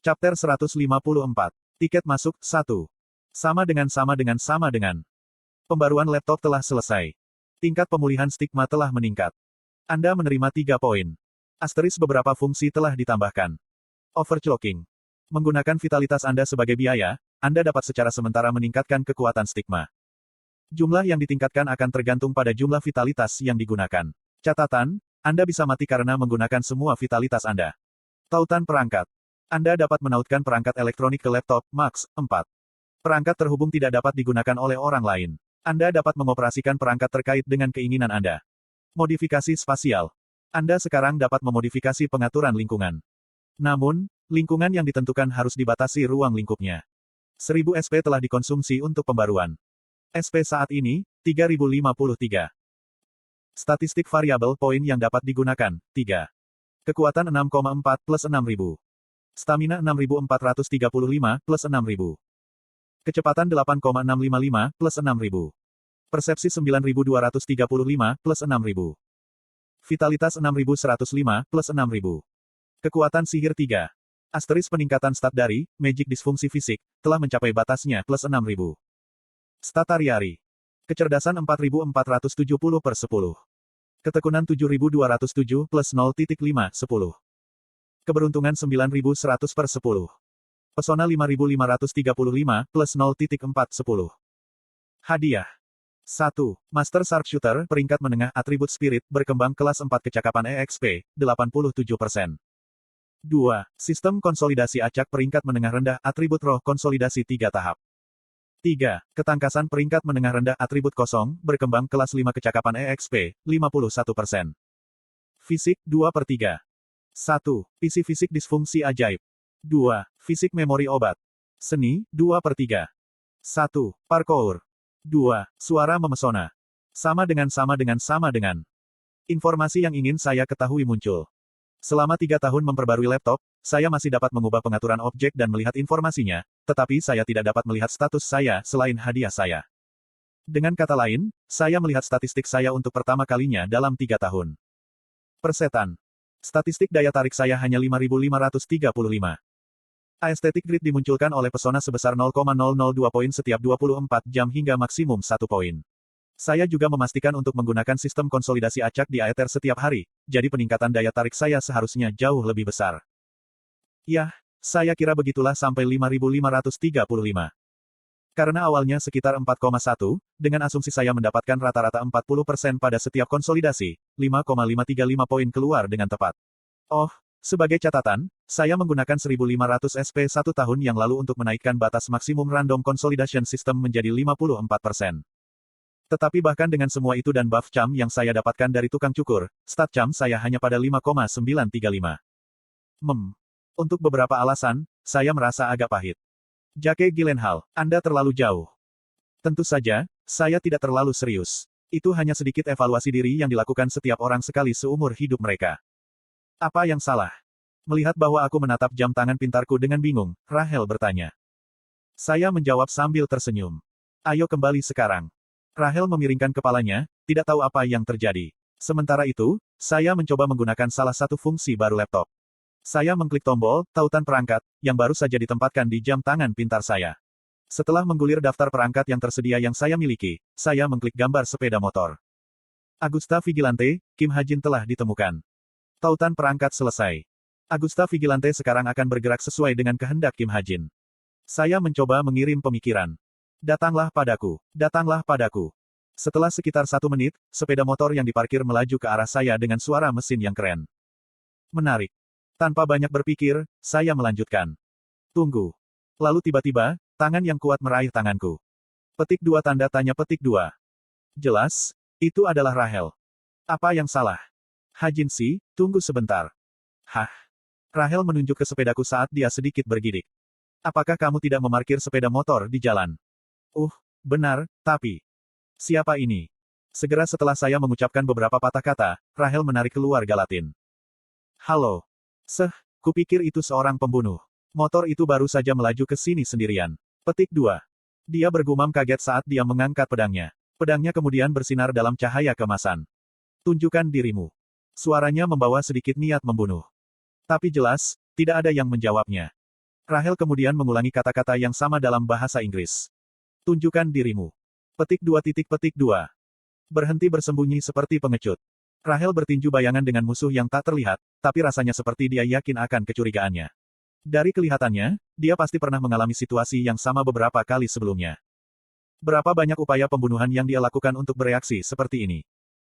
Chapter 154. Tiket masuk, 1. Sama dengan. Pembaruan laptop telah selesai. Tingkat pemulihan stigma telah meningkat. Anda menerima 3 poin. Asterisk beberapa fungsi telah ditambahkan. Overclocking. Menggunakan vitalitas Anda sebagai biaya, Anda dapat secara sementara meningkatkan kekuatan stigma. Jumlah yang ditingkatkan akan tergantung pada jumlah vitalitas yang digunakan. Catatan, Anda bisa mati karena menggunakan semua vitalitas Anda. Tautan perangkat. Anda dapat menautkan perangkat elektronik ke laptop, Max, 4. Perangkat terhubung tidak dapat digunakan oleh orang lain. Anda dapat mengoperasikan perangkat terkait dengan keinginan Anda. Modifikasi spasial. Anda sekarang dapat memodifikasi pengaturan lingkungan. Namun, lingkungan yang ditentukan harus dibatasi ruang lingkupnya. 1000 SP telah dikonsumsi untuk pembaruan. SP saat ini, 3053. Statistik variabel poin yang dapat digunakan, 3. Kekuatan 6,4 plus 6000. Stamina 6435 plus 6000. Kecepatan 8,655 plus 6000. Persepsi 9235 plus 6000. Vitalitas 6105 plus 6000. Kekuatan sihir 3. Asterisk peningkatan stat dari Magic disfungsi fisik telah mencapai batasnya plus 6000. Stat hari-hari. Kecerdasan 4470 per 10. Ketekunan 7207 plus 0,5 10. Keberuntungan 9100 per 10. Pesona 5535 plus 0,4 10. Hadiah. 1. Master Sharpshooter, peringkat menengah atribut spirit, berkembang kelas 4 kecakapan EXP, 87%. 2. Sistem konsolidasi acak peringkat menengah rendah atribut roh konsolidasi 3 tahap. 3. Ketangkasan peringkat menengah rendah atribut kosong, berkembang kelas 5 kecakapan EXP, 51%. Fisik, 2/3. 1. PC fisik disfungsi ajaib. 2. Fisik memori obat. Seni, 2/3. 1. Parkour. 2. Suara memesona. Sama dengan. Informasi yang ingin saya ketahui muncul. Selama 3 tahun memperbarui laptop, saya masih dapat mengubah pengaturan objek dan melihat informasinya, tetapi saya tidak dapat melihat status saya selain hadiah saya. Dengan kata lain, saya melihat statistik saya untuk pertama kalinya dalam 3 tahun. Persetan. Statistik daya tarik saya hanya 5535. Aesthetic Grid dimunculkan oleh pesona sebesar 0,002 poin setiap 24 jam hingga maksimum 1 poin. Saya juga memastikan untuk menggunakan sistem konsolidasi acak di Aether setiap hari, jadi peningkatan daya tarik saya seharusnya jauh lebih besar. Yah, saya kira begitulah sampai 5535. Karena awalnya sekitar 4,1, dengan asumsi saya mendapatkan rata-rata 40% pada setiap konsolidasi, 5,535 poin keluar dengan tepat. Oh, sebagai catatan, saya menggunakan 1500 SP 1 tahun yang lalu untuk menaikkan batas maksimum random consolidation system menjadi 54%. Tetapi bahkan dengan semua itu dan buff charm yang saya dapatkan dari tukang cukur, stat charm saya hanya pada 5,935. Untuk beberapa alasan, saya merasa agak pahit. Jake Gyllenhaal, Anda terlalu jauh. Tentu saja, saya tidak terlalu serius. Itu hanya sedikit evaluasi diri yang dilakukan setiap orang sekali seumur hidup mereka. Apa yang salah? Melihat bahwa aku menatap jam tangan pintarku dengan bingung, Rachel bertanya. Saya menjawab sambil tersenyum. Ayo kembali sekarang. Rachel memiringkan kepalanya, tidak tahu apa yang terjadi. Sementara itu, saya mencoba menggunakan salah satu fungsi baru laptop. Saya mengklik tombol, tautan perangkat, yang baru saja ditempatkan di jam tangan pintar saya. Setelah menggulir daftar perangkat yang tersedia yang saya miliki, saya mengklik gambar sepeda motor. Augusta Vigilante, Kim Ha-jin telah ditemukan. Tautan perangkat selesai. Augusta Vigilante sekarang akan bergerak sesuai dengan kehendak Kim Ha-jin. Saya mencoba mengirim pemikiran. Datanglah padaku. Setelah sekitar 1 menit, sepeda motor yang diparkir melaju ke arah saya dengan suara mesin yang keren. Menarik. Tanpa banyak berpikir, saya melanjutkan. Tunggu. Lalu tiba-tiba, tangan yang kuat meraih tanganku. Petik 2 tanda tanya petik 2. Jelas, itu adalah Rachel. Apa yang salah? Ha-jin-si, tunggu sebentar. Hah? Rachel menunjuk ke sepedaku saat dia sedikit bergidik. Apakah kamu tidak memarkir sepeda motor di jalan? Benar, tapi... Siapa ini? Segera setelah saya mengucapkan beberapa patah kata, Rachel menarik keluar Galatin. Halo. Kupikir itu seorang pembunuh. Motor itu baru saja melaju ke sini sendirian. Petik 2. Dia bergumam kaget saat dia mengangkat pedangnya. Pedangnya kemudian bersinar dalam cahaya kemasan. Tunjukkan dirimu. Suaranya membawa sedikit niat membunuh. Tapi jelas, tidak ada yang menjawabnya. Rahel kemudian mengulangi kata-kata yang sama dalam bahasa Inggris. Tunjukkan dirimu. Petik 2. Berhenti bersembunyi seperti pengecut. Rahel bertinju bayangan dengan musuh yang tak terlihat, tapi rasanya seperti dia yakin akan kecurigaannya. Dari kelihatannya, dia pasti pernah mengalami situasi yang sama beberapa kali sebelumnya. Berapa banyak upaya pembunuhan yang dia lakukan untuk bereaksi seperti ini?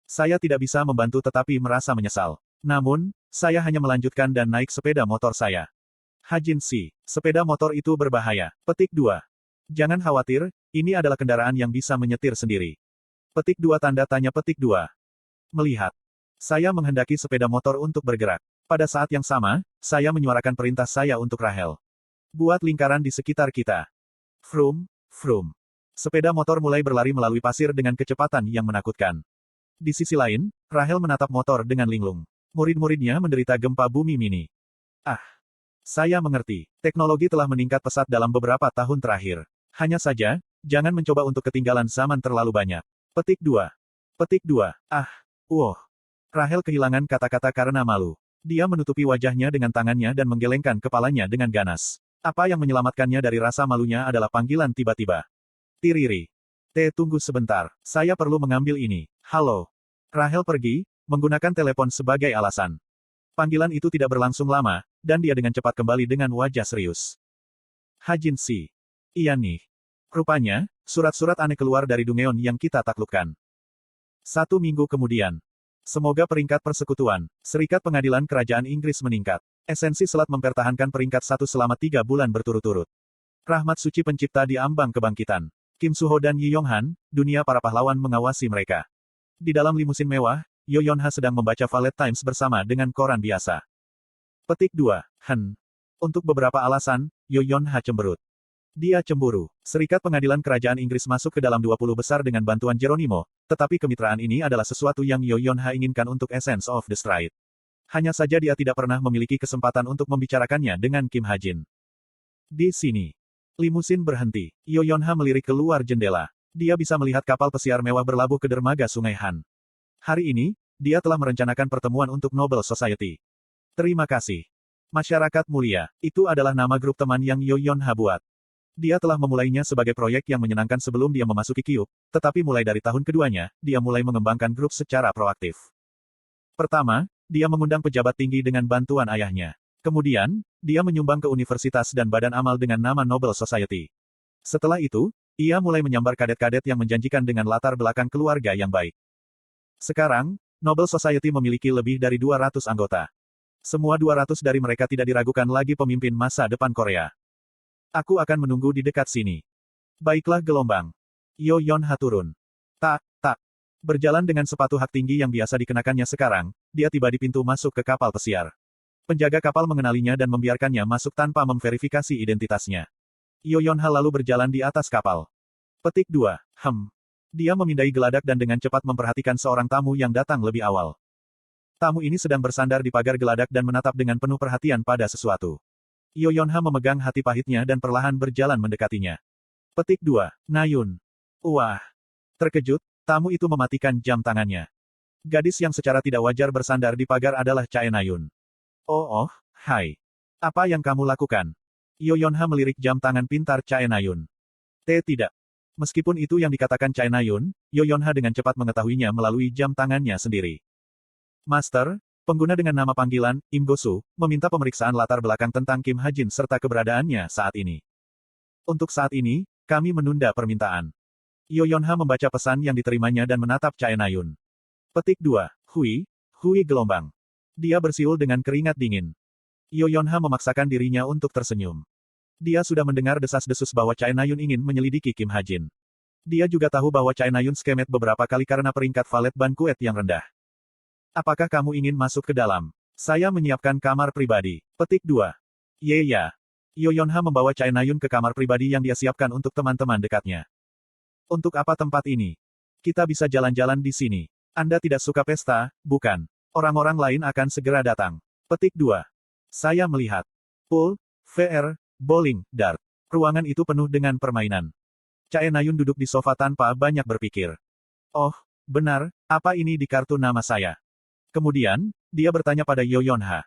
Saya tidak bisa membantu tetapi merasa menyesal. Namun, saya hanya melanjutkan dan naik sepeda motor saya. Hajin Si, sepeda motor itu berbahaya. Petik 2. Jangan khawatir, ini adalah kendaraan yang bisa menyetir sendiri. Petik 2 tanda tanya petik 2. Melihat. Saya menghendaki sepeda motor untuk bergerak. Pada saat yang sama, saya menyuarakan perintah saya untuk Rahel. Buat lingkaran di sekitar kita. Vroom, vroom. Sepeda motor mulai berlari melalui pasir dengan kecepatan yang menakutkan. Di sisi lain, Rahel menatap motor dengan linglung. Murid-muridnya menderita gempa bumi mini. Ah. Saya mengerti. Teknologi telah meningkat pesat dalam beberapa tahun terakhir. Hanya saja, jangan mencoba untuk ketinggalan zaman terlalu banyak. Petik 2. Petik 2. Ah. Rahel kehilangan kata-kata karena malu. Dia menutupi wajahnya dengan tangannya dan menggelengkan kepalanya dengan ganas. Apa yang menyelamatkannya dari rasa malunya adalah panggilan tiba-tiba. Tiriri. Tunggu sebentar. Saya perlu mengambil ini. Halo. Rahel pergi, menggunakan telepon sebagai alasan. Panggilan itu tidak berlangsung lama, dan dia dengan cepat kembali dengan wajah serius. Hajin Si. Iya nih. Rupanya, surat-surat aneh keluar dari Dungeon yang kita taklukkan. 1 minggu kemudian. Semoga peringkat persekutuan, Serikat Pengadilan Kerajaan Inggris meningkat. Esensi Selat mempertahankan peringkat 1 selama 3 bulan berturut-turut. Rahmat suci pencipta di ambang kebangkitan. Kim Suho dan Yi Yonghan, dunia para pahlawan mengawasi mereka. Di dalam limusin mewah, Yo Yonha sedang membaca Valet Times bersama dengan koran biasa. Petik 2. Untuk beberapa alasan, Yo Yonha cemberut. Dia cemburu. Serikat Pengadilan Kerajaan Inggris masuk ke dalam 20 besar dengan bantuan Geronimo, tetapi kemitraan ini adalah sesuatu yang Yo Yonha inginkan untuk Essence of the Stride. Hanya saja dia tidak pernah memiliki kesempatan untuk membicarakannya dengan Kim Hajin. Di sini. Limusin berhenti. Yo Yonha melirik keluar jendela. Dia bisa melihat kapal pesiar mewah berlabuh ke dermaga Sungai Han. Hari ini, dia telah merencanakan pertemuan untuk Nobel Society. Terima kasih. Masyarakat mulia, itu adalah nama grup teman yang Yo Yonha buat. Dia telah memulainya sebagai proyek yang menyenangkan sebelum dia memasuki Kyuup, tetapi mulai dari tahun keduanya, dia mulai mengembangkan grup secara proaktif. Pertama, dia mengundang pejabat tinggi dengan bantuan ayahnya. Kemudian, dia menyumbang ke universitas dan badan amal dengan nama Nobel Society. Setelah itu, ia mulai menyambar kadet-kadet yang menjanjikan dengan latar belakang keluarga yang baik. Sekarang, Nobel Society memiliki lebih dari 200 anggota. Semua 200 dari mereka tidak diragukan lagi pemimpin masa depan Korea. Aku akan menunggu di dekat sini. Baiklah gelombang. Yo Yonha turun. Tak. Berjalan dengan sepatu hak tinggi yang biasa dikenakannya sekarang, dia tiba di pintu masuk ke kapal pesiar. Penjaga kapal mengenalinya dan membiarkannya masuk tanpa memverifikasi identitasnya. Yo Yonha lalu berjalan di atas kapal. Petik 2. Dia memindai geladak dan dengan cepat memperhatikan seorang tamu yang datang lebih awal. Tamu ini sedang bersandar di pagar geladak dan menatap dengan penuh perhatian pada sesuatu. Yo Yonha memegang hati pahitnya dan perlahan berjalan mendekatinya. Petik 2. Nayun. Wah. Terkejut, tamu itu mematikan jam tangannya. Gadis yang secara tidak wajar bersandar di pagar adalah Chae Nayun. Hai. Apa yang kamu lakukan? Yo Yonha melirik jam tangan pintar Chae Nayun. Tidak. Meskipun itu yang dikatakan Chae Nayun, Yo Yonha dengan cepat mengetahuinya melalui jam tangannya sendiri. Master, pengguna dengan nama panggilan, Im Gosu, meminta pemeriksaan latar belakang tentang Kim Hajin serta keberadaannya saat ini. Untuk saat ini, kami menunda permintaan. Yo Yonha membaca pesan yang diterimanya dan menatap Chae Nayun. Petik 2. Hui gelombang. Dia bersiul dengan keringat dingin. Yo Yonha memaksakan dirinya untuk tersenyum. Dia sudah mendengar desas-desus bahwa Chae Nayun ingin menyelidiki Kim Hajin. Dia juga tahu bahwa Chae Nayun skemet beberapa kali karena peringkat valet bankuet yang rendah. Apakah kamu ingin masuk ke dalam? Saya menyiapkan kamar pribadi. Petik 2. Ya. Yo Yonha membawa Chae Nayun ke kamar pribadi yang dia siapkan untuk teman-teman dekatnya. Untuk apa tempat ini? Kita bisa jalan-jalan di sini. Anda tidak suka pesta, bukan? Orang-orang lain akan segera datang. Petik 2. Saya melihat. Pool, VR, bowling, dart. Ruangan itu penuh dengan permainan. Chae Nayun duduk di sofa tanpa banyak berpikir. Oh, benar, apa ini di kartu nama saya? Kemudian, dia bertanya pada Yo Yonha.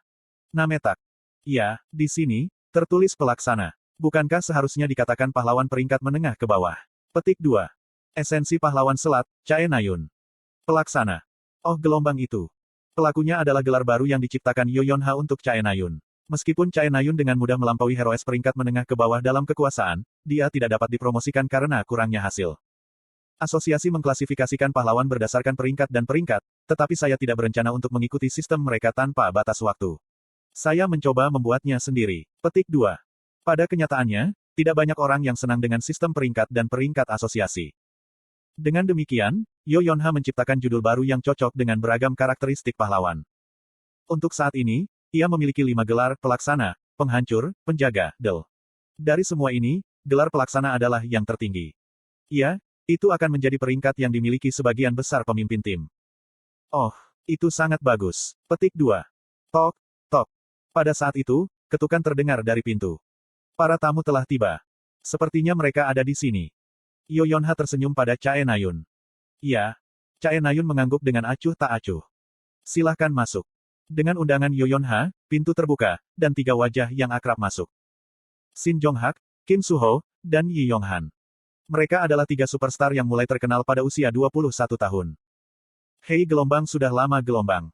Nametak. Ya, di sini, Tertulis pelaksana. Bukankah seharusnya dikatakan pahlawan peringkat menengah ke bawah? Petik 2. Esensi pahlawan selat, Chae Na-yun. Pelaksana. Oh, gelombang itu. Pelakunya adalah gelar baru yang diciptakan Yoyonha untuk Chae Na-yun. Meskipun Chae Na-yun dengan mudah melampaui heroes peringkat menengah ke bawah dalam kekuasaan, dia tidak dapat dipromosikan karena kurangnya hasil. Asosiasi mengklasifikasikan pahlawan berdasarkan peringkat dan peringkat, tetapi saya tidak berencana untuk mengikuti sistem mereka tanpa batas waktu. Saya mencoba membuatnya sendiri. Petik 2. Pada kenyataannya, tidak banyak orang yang senang dengan sistem peringkat dan peringkat asosiasi. Dengan demikian, Yoyonha menciptakan judul baru yang cocok dengan beragam karakteristik pahlawan. Untuk saat ini, ia memiliki 5 gelar pelaksana, penghancur, penjaga, del. Dari semua ini, gelar pelaksana adalah yang tertinggi. Ya, itu akan menjadi peringkat yang dimiliki sebagian besar pemimpin tim. Oh, itu sangat bagus. Petik 2. Tok, tok. Pada saat itu, ketukan terdengar dari pintu. Para tamu telah tiba. Sepertinya mereka ada di sini. Yoyonha tersenyum pada Chae Na-yun. Ya. Chae Na-yun mengangguk dengan acuh tak acuh. Silahkan masuk. Dengan undangan Yoyonha, pintu terbuka, dan 3 wajah yang akrab masuk. Shin Jong-hak, Kim Soo-ho, dan Yi Yong-han. Mereka adalah 3 superstar yang mulai terkenal pada usia 21 tahun. Hei gelombang sudah lama gelombang.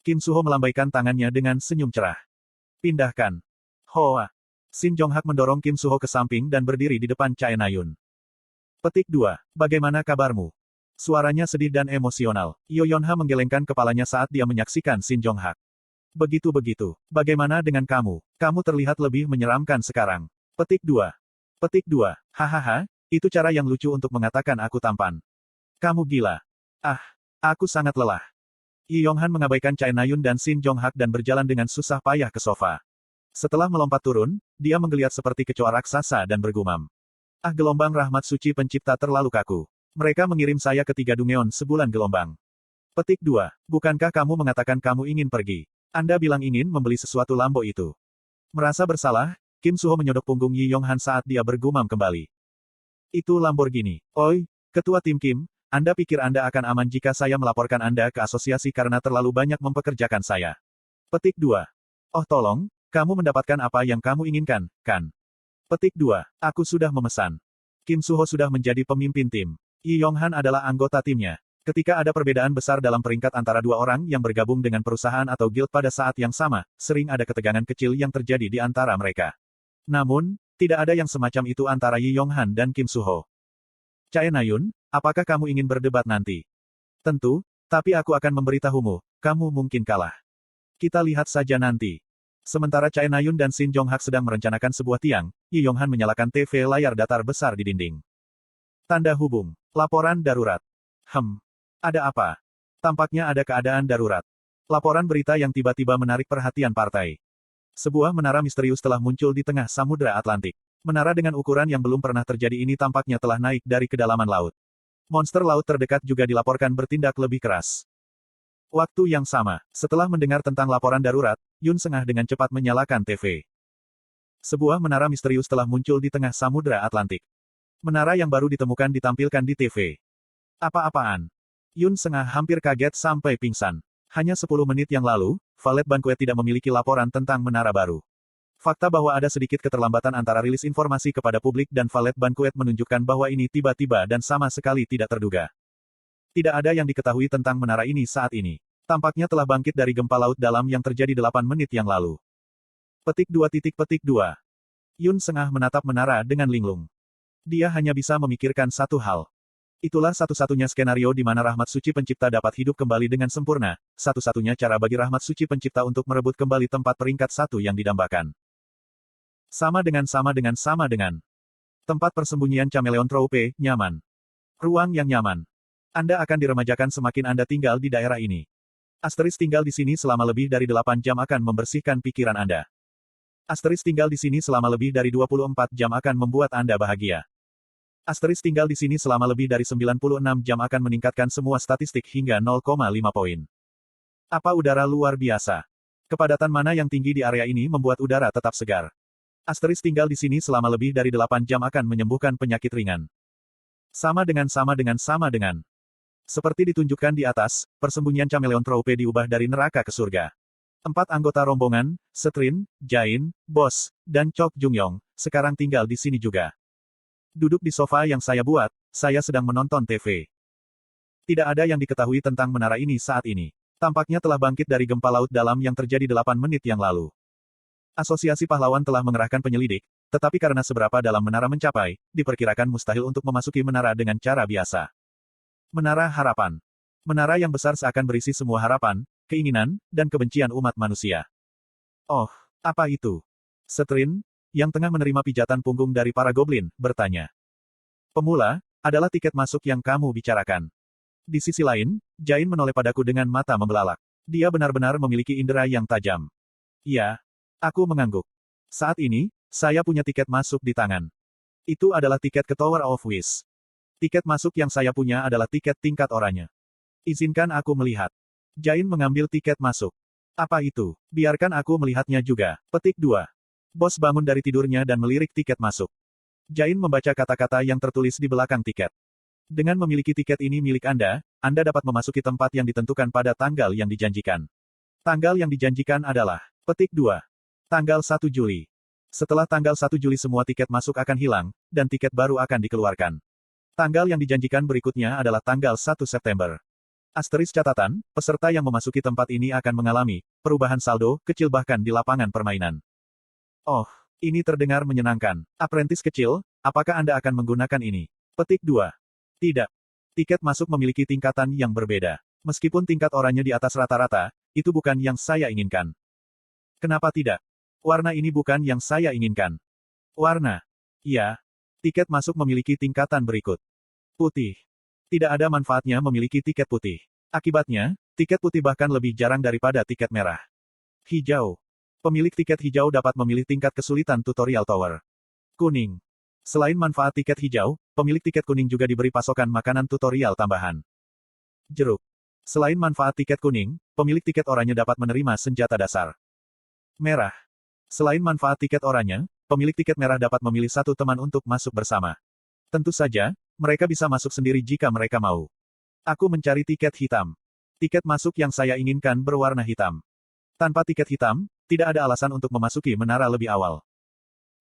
Kim Soo-ho melambaikan tangannya dengan senyum cerah. Pindahkan. Hoa. Shin Jong-hak mendorong Kim Soo-ho ke samping dan berdiri di depan Chae Na-yun. Petik 2. Bagaimana kabarmu? Suaranya sedih dan emosional. Yoyonha menggelengkan kepalanya saat dia menyaksikan Shin Jong-hak. Begitu-begitu. Bagaimana dengan kamu? Kamu terlihat lebih menyeramkan sekarang. Petik 2. Petik 2. Hahaha, itu cara yang lucu untuk mengatakan aku tampan. Kamu gila. Ah, aku sangat lelah. Yi Yong-han mengabaikan Chae Na-yun dan Shin Jong-hak dan berjalan dengan susah payah ke sofa. Setelah melompat turun, dia menggeliat seperti kecoa raksasa dan bergumam. Ah, gelombang rahmat suci pencipta terlalu kaku. Mereka mengirim saya ke 3 Dungeon sebulan gelombang. Petik 2. Bukankah kamu mengatakan kamu ingin pergi? Anda bilang ingin membeli sesuatu Lambo itu. Merasa bersalah, Kim Soo-ho menyodok punggung Yi Yong-han saat dia bergumam kembali. Itu Lamborghini. Oi, Ketua Tim Kim, Anda pikir Anda akan aman jika saya melaporkan Anda ke asosiasi karena terlalu banyak mempekerjakan saya. Petik 2. Oh tolong, kamu mendapatkan apa yang kamu inginkan, kan? Petik 2. Aku sudah memesan. Kim Soo-ho sudah menjadi pemimpin tim. Yi Yong-han adalah anggota timnya. Ketika ada perbedaan besar dalam peringkat antara 2 orang yang bergabung dengan perusahaan atau guild pada saat yang sama, sering ada ketegangan kecil yang terjadi di antara mereka. Namun, tidak ada yang semacam itu antara Yi Yong-han dan Kim Soo-ho. Chae Na-yun, apakah kamu ingin berdebat nanti? Tentu, tapi aku akan memberitahumu, kamu mungkin kalah. Kita lihat saja nanti. Sementara Chae Na-yun dan Shin Jong-hak sedang merencanakan sebuah tiang, Yi Yong-han menyalakan TV layar datar besar di dinding. Tanda hubung. Laporan darurat. Ada apa? Tampaknya ada keadaan darurat. Laporan berita yang tiba-tiba menarik perhatian partai. Sebuah menara misterius telah muncul di tengah Samudra Atlantik. Menara dengan ukuran yang belum pernah terjadi ini tampaknya telah naik dari kedalaman laut. Monster laut terdekat juga dilaporkan bertindak lebih keras. Waktu yang sama, setelah mendengar tentang laporan darurat, Yun Sengah dengan cepat menyalakan TV. Sebuah menara misterius telah muncul di tengah Samudra Atlantik. Menara yang baru ditemukan ditampilkan di TV. Apa-apaan? Yun Sengah hampir kaget sampai pingsan. Hanya 10 menit yang lalu, Valet Banquet tidak memiliki laporan tentang menara baru. Fakta bahwa ada sedikit keterlambatan antara rilis informasi kepada publik dan Valet Banquet menunjukkan bahwa ini tiba-tiba dan sama sekali tidak terduga. Tidak ada yang diketahui tentang menara ini saat ini. Tampaknya telah bangkit dari gempa laut dalam yang terjadi 8 menit yang lalu. Petik 2. Yun Sengah menatap menara dengan linglung. Dia hanya bisa memikirkan satu hal. Itulah satu-satunya skenario di mana rahmat suci pencipta dapat hidup kembali dengan sempurna, satu-satunya cara bagi rahmat suci pencipta untuk merebut kembali tempat peringkat 1 yang didambakan. Sama dengan. Tempat persembunyian Chameleon Troupe, nyaman. Ruang yang nyaman. Anda akan diremajakan semakin Anda tinggal di daerah ini. Asteris tinggal di sini selama lebih dari 8 jam akan membersihkan pikiran Anda. Asteris tinggal di sini selama lebih dari 24 jam akan membuat Anda bahagia. Asteris tinggal di sini selama lebih dari 96 jam akan meningkatkan semua statistik hingga 0,5 poin. Apa udara luar biasa? Kepadatan mana yang tinggi di area ini membuat udara tetap segar. Asteris tinggal di sini selama lebih dari 8 jam akan menyembuhkan penyakit ringan. Sama dengan. Seperti ditunjukkan di atas, persembunyian Chameleon Troupe diubah dari neraka ke surga. 4 anggota rombongan, Setrin, Jain, Bos, dan Chok Jungyong, sekarang tinggal di sini juga. Duduk di sofa yang saya buat, saya sedang menonton TV. Tidak ada yang diketahui tentang menara ini saat ini. Tampaknya telah bangkit dari gempa laut dalam yang terjadi 8 menit yang lalu. Asosiasi pahlawan telah mengerahkan penyelidik, tetapi karena seberapa dalam menara mencapai, diperkirakan mustahil untuk memasuki menara dengan cara biasa. Menara harapan. Menara yang besar seakan berisi semua harapan, keinginan, dan kebencian umat manusia. Oh, apa itu? Setrin, yang tengah menerima pijatan punggung dari para goblin, bertanya. Pemula, adalah tiket masuk yang kamu bicarakan. Di sisi lain, Jain menoleh padaku dengan mata membelalak. Dia benar-benar memiliki indera yang tajam. Ya, aku mengangguk. Saat ini, saya punya tiket masuk di tangan. Itu adalah tiket ke Tower of Wish. Tiket masuk yang saya punya adalah tiket tingkat oranye. Izinkan aku melihat. Jain mengambil tiket masuk. Apa itu? Biarkan aku melihatnya juga. Petik 2. Bos bangun dari tidurnya dan melirik tiket masuk. Jain membaca kata-kata yang tertulis di belakang tiket. Dengan memiliki tiket ini milik Anda dapat memasuki tempat yang ditentukan pada tanggal yang dijanjikan. Tanggal yang dijanjikan adalah, petik 2. Tanggal 1 Juli. Setelah tanggal 1 Juli semua tiket masuk akan hilang, dan tiket baru akan dikeluarkan. Tanggal yang dijanjikan berikutnya adalah tanggal 1 September. Asteris catatan, peserta yang memasuki tempat ini akan mengalami perubahan saldo kecil bahkan di lapangan permainan. Oh, ini terdengar menyenangkan. Apprentice kecil, apakah Anda akan menggunakan ini? Petik 2. Tidak. Tiket masuk memiliki tingkatan yang berbeda. Meskipun tingkat oranye di atas rata-rata, itu bukan yang saya inginkan. Kenapa tidak? Warna ini bukan yang saya inginkan. Warna. Ya. Tiket masuk memiliki tingkatan berikut. Putih. Tidak ada manfaatnya memiliki tiket putih. Akibatnya, tiket putih bahkan lebih jarang daripada tiket merah. Hijau. Pemilik tiket hijau dapat memilih tingkat kesulitan tutorial tower. Kuning. Selain manfaat tiket hijau, pemilik tiket kuning juga diberi pasokan makanan tutorial tambahan. Jeruk. Selain manfaat tiket kuning, pemilik tiket oranye dapat menerima senjata dasar. Merah. Selain manfaat tiket oranye, pemilik tiket merah dapat memilih satu teman untuk masuk bersama. Tentu saja, mereka bisa masuk sendiri jika mereka mau. Aku mencari tiket hitam. Tiket masuk yang saya inginkan berwarna hitam. Tanpa tiket hitam, tidak ada alasan untuk memasuki menara lebih awal.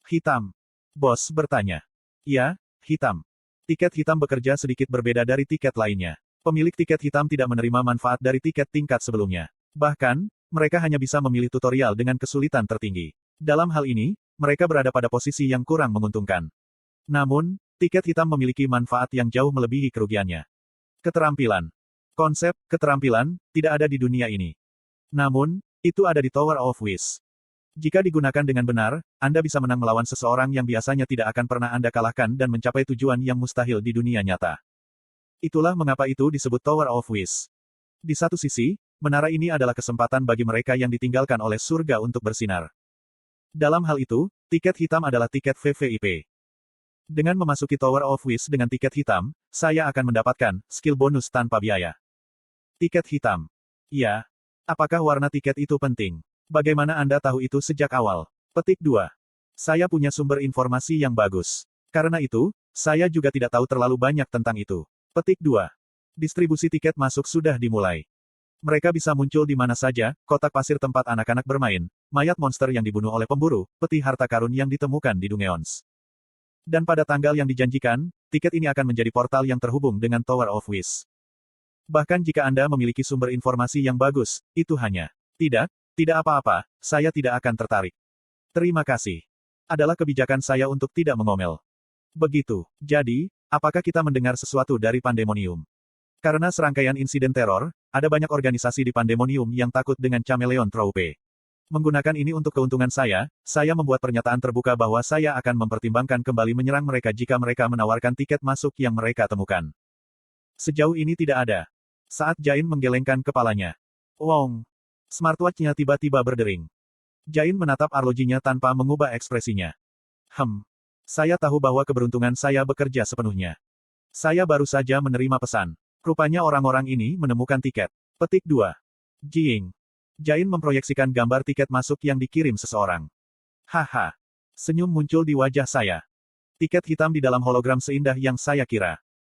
Hitam. Bos bertanya. Ya, hitam. Tiket hitam bekerja sedikit berbeda dari tiket lainnya. Pemilik tiket hitam tidak menerima manfaat dari tiket tingkat sebelumnya. Bahkan, mereka hanya bisa memilih tutorial dengan kesulitan tertinggi. Dalam hal ini, mereka berada pada posisi yang kurang menguntungkan. Namun, tiket hitam memiliki manfaat yang jauh melebihi kerugiannya. Keterampilan. Konsep keterampilan tidak ada di dunia ini. Namun, itu ada di Tower of Wish. Jika digunakan dengan benar, Anda bisa menang melawan seseorang yang biasanya tidak akan pernah Anda kalahkan dan mencapai tujuan yang mustahil di dunia nyata. Itulah mengapa itu disebut Tower of Wish. Di satu sisi, menara ini adalah kesempatan bagi mereka yang ditinggalkan oleh surga untuk bersinar. Dalam hal itu, tiket hitam adalah tiket VVIP. Dengan memasuki Tower of Wish dengan tiket hitam, saya akan mendapatkan skill bonus tanpa biaya. Tiket hitam. Ya. Apakah warna tiket itu penting? Bagaimana Anda tahu itu sejak awal? Petik 2. Saya punya sumber informasi yang bagus. Karena itu, saya juga tidak tahu terlalu banyak tentang itu. Petik 2. Distribusi tiket masuk sudah dimulai. Mereka bisa muncul di mana saja, kotak pasir tempat anak-anak bermain, mayat monster yang dibunuh oleh pemburu, peti harta karun yang ditemukan di Dungeons. Dan pada tanggal yang dijanjikan, tiket ini akan menjadi portal yang terhubung dengan Tower of Wish. Bahkan jika Anda memiliki sumber informasi yang bagus, itu hanya tidak apa-apa, saya tidak akan tertarik. Terima kasih. Adalah kebijakan saya untuk tidak mengomel. Begitu. Jadi, apakah kita mendengar sesuatu dari Pandemonium? Karena serangkaian insiden teror, ada banyak organisasi di Pandemonium yang takut dengan Chameleon Troupe. Menggunakan ini untuk keuntungan saya membuat pernyataan terbuka bahwa saya akan mempertimbangkan kembali menyerang mereka jika mereka menawarkan tiket masuk yang mereka temukan. Sejauh ini tidak ada. Saat Jain menggelengkan kepalanya. Wong. Smartwatch-nya tiba-tiba berdering. Jain menatap arlojinya tanpa mengubah ekspresinya. Saya tahu bahwa keberuntungan saya bekerja sepenuhnya. Saya baru saja menerima pesan. Rupanya orang-orang ini menemukan tiket. Petik 2. Jing. Jain memproyeksikan gambar tiket masuk yang dikirim seseorang. Haha. Senyum muncul di wajah saya. Tiket hitam di dalam hologram seindah yang saya kira.